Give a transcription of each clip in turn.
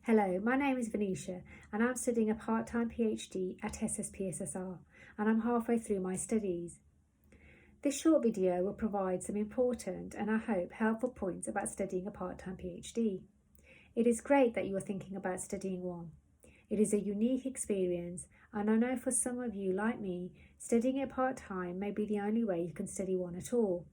Hello, my name is Vanisha and I'm studying a part-time PhD at SSPSSR and I'm halfway through my studies. This short video will provide some important and I hope helpful points about studying a part-time PhD. It is great that you are thinking about studying one. It is a unique experience and I know for some of you like me, studying it part-time may be the only way you can study one at all.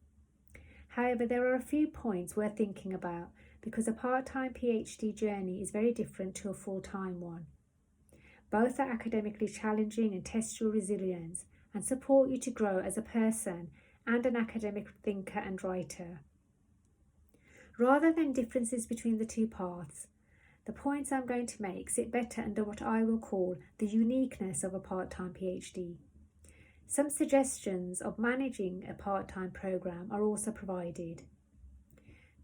However, there are a few points worth thinking about because a part-time PhD journey is very different to a full-time one. Both are academically challenging and test your resilience and support you to grow as a person and an academic thinker and writer. Rather than differences between the two paths, the points I'm going to make sit better under what I will call the uniqueness of a part-time PhD. Some suggestions of managing a part-time programme are also provided.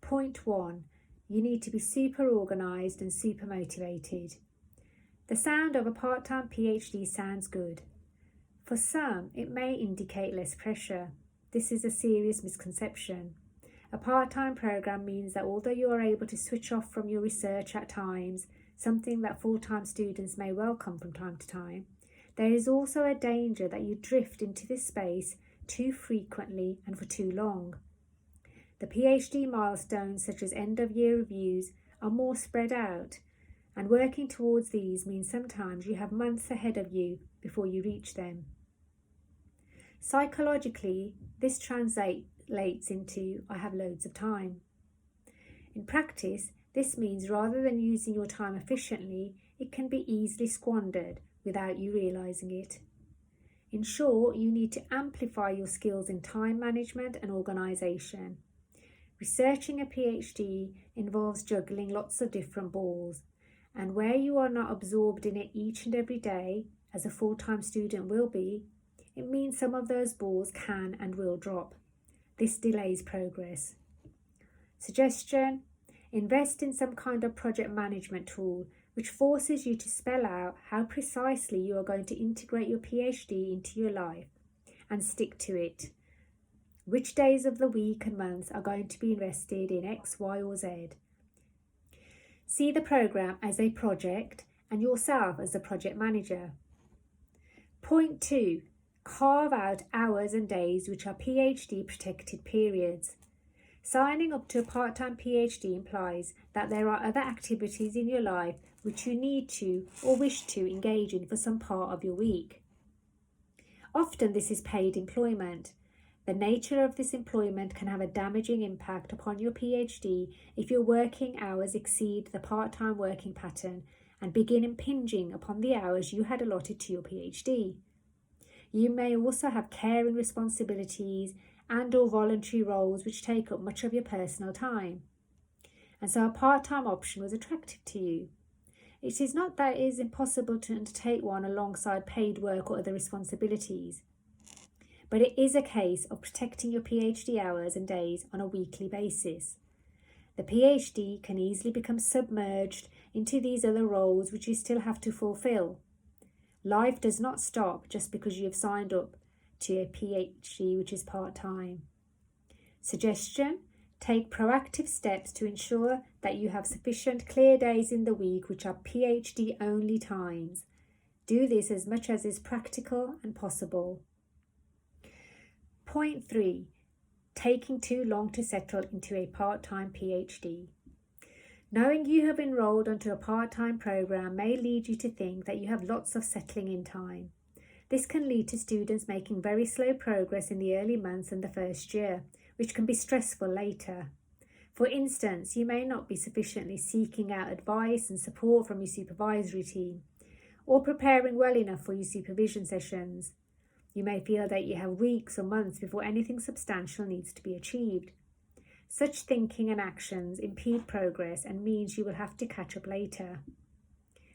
Point 1. You need to be super organised and super motivated. The sound of a part-time PhD sounds good. For some, it may indicate less pressure. This is a serious misconception. A part-time programme means that although you are able to switch off from your research at times, something that full-time students may welcome from time to time, there is also a danger that you drift into this space too frequently and for too long. The PhD milestones such as end-of-year reviews are more spread out, and working towards these means sometimes you have months ahead of you before you reach them. Psychologically, this translates into I have loads of time. In practice, this means rather than using your time efficiently, it can be easily squandered without you realising it. In short, you need to amplify your skills in time management and organisation. Researching a PhD involves juggling lots of different balls, and where you are not absorbed in it each and every day, as a full-time student will be, it means some of those balls can and will drop. This delays progress. Suggestion: invest in some kind of project management tool which forces you to spell out how precisely you are going to integrate your PhD into your life and stick to it. Which days of the week and months are going to be invested in X, Y or Z. See the programme as a project and yourself as the project manager. Point 2. Carve out hours and days which are PhD protected periods. Signing up to a part-time PhD implies that there are other activities in your life which you need to or wish to engage in for some part of your week. Often this is paid employment. The nature of this employment can have a damaging impact upon your PhD if your working hours exceed the part-time working pattern and begin impinging upon the hours you had allotted to your PhD. You may also have caring responsibilities and/or voluntary roles which take up much of your personal time. And so a part-time option was attractive to you. It is not that it is impossible to undertake one alongside paid work or other responsibilities, but it is a case of protecting your PhD hours and days on a weekly basis. The PhD can easily become submerged into these other roles which you still have to fulfill. Life does not stop just because you have signed up to a PhD which is part-time. Suggestion: take proactive steps to ensure that you have sufficient clear days in the week which are PhD only times. Do this as much as is practical and possible. Point 3. Taking too long to settle into a part-time PhD. Knowing you have enrolled onto a part-time programme may lead you to think that you have lots of settling in time. This can lead to students making very slow progress in the early months and the first year, which can be stressful later. For instance, you may not be sufficiently seeking out advice and support from your supervisory team, or preparing well enough for your supervision sessions. You may feel that you have weeks or months before anything substantial needs to be achieved. Such thinking and actions impede progress and means you will have to catch up later.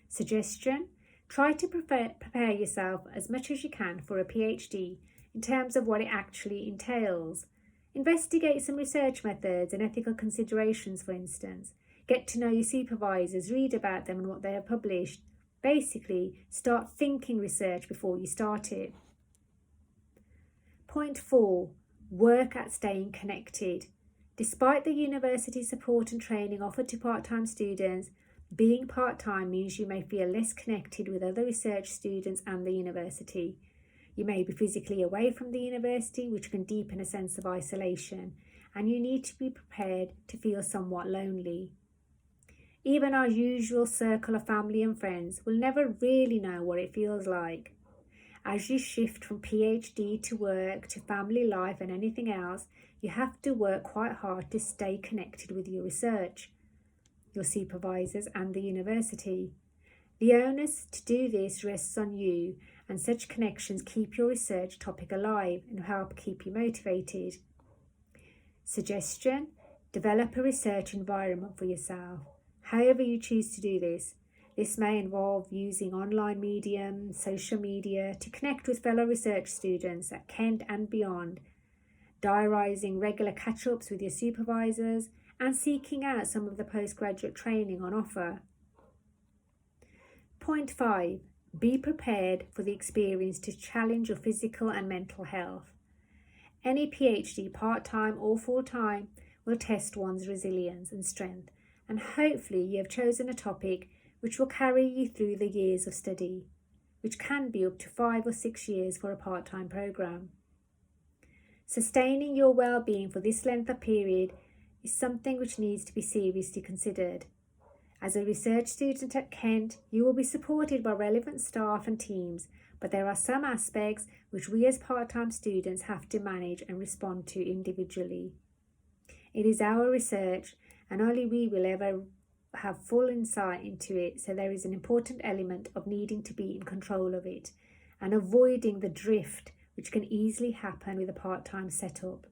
Suggestion: try to prepare yourself as much as you can for a PhD in terms of what it actually entails. Investigate some research methods and ethical considerations, for instance. Get to know your supervisors, read about them and what they have published. Basically, start thinking research before you start it. Point 4. Work at staying connected. Despite the university support and training offered to part-time students, Being part-time means you may feel less connected with other research students and the university. You may be physically away from the university, which can deepen a sense of isolation, and you need to be prepared to feel somewhat lonely. Even our usual circle of family and friends will never really know what it feels like. As you shift from PhD to work to family life and anything else, you have to work quite hard to stay connected with your research, your supervisors and the university. The onus to do this rests on you, and such connections keep your research topic alive and help keep you motivated. Suggestion: develop a research environment for yourself. However you choose to do this. This may involve using online mediums, social media to connect with fellow research students at Kent and beyond, diarising regular catch-ups with your supervisors, and seeking out some of the postgraduate training on offer. Point 5. Be prepared for the experience to challenge your physical and mental health. Any PhD, part-time or full-time, will test one's resilience and strength, and hopefully you have chosen a topic which will carry you through the years of study, which can be up to 5 or 6 years for a part-time programme. Sustaining your well-being for this length of period is something which needs to be seriously considered. As a research student at Kent, you will be supported by relevant staff and teams, but there are some aspects which we as part-time students have to manage and respond to individually. It is our research, and only we will ever have full insight into it, so there is an important element of needing to be in control of it and avoiding the drift which can easily happen with a part-time setup.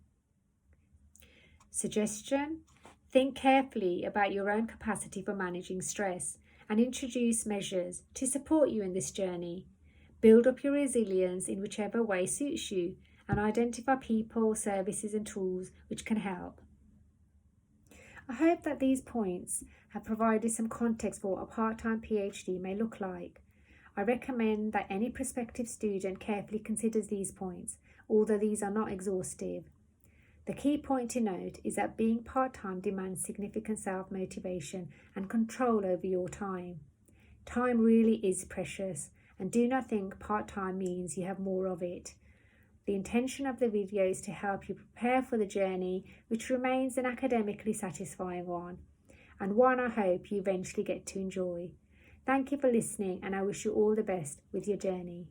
Suggestion: think carefully about your own capacity for managing stress and introduce measures to support you in this journey. Build up your resilience in whichever way suits you and identify people, services and tools which can help. I hope that these points have provided some context for what a part-time PhD may look like. I recommend that any prospective student carefully considers these points, although these are not exhaustive. The key point to note is that being part-time demands significant self-motivation and control over your time. Time really is precious, and do not think part-time means you have more of it. The intention of the video is to help you prepare for the journey, which remains an academically satisfying one, and one I hope you eventually get to enjoy. Thank you for listening, and I wish you all the best with your journey.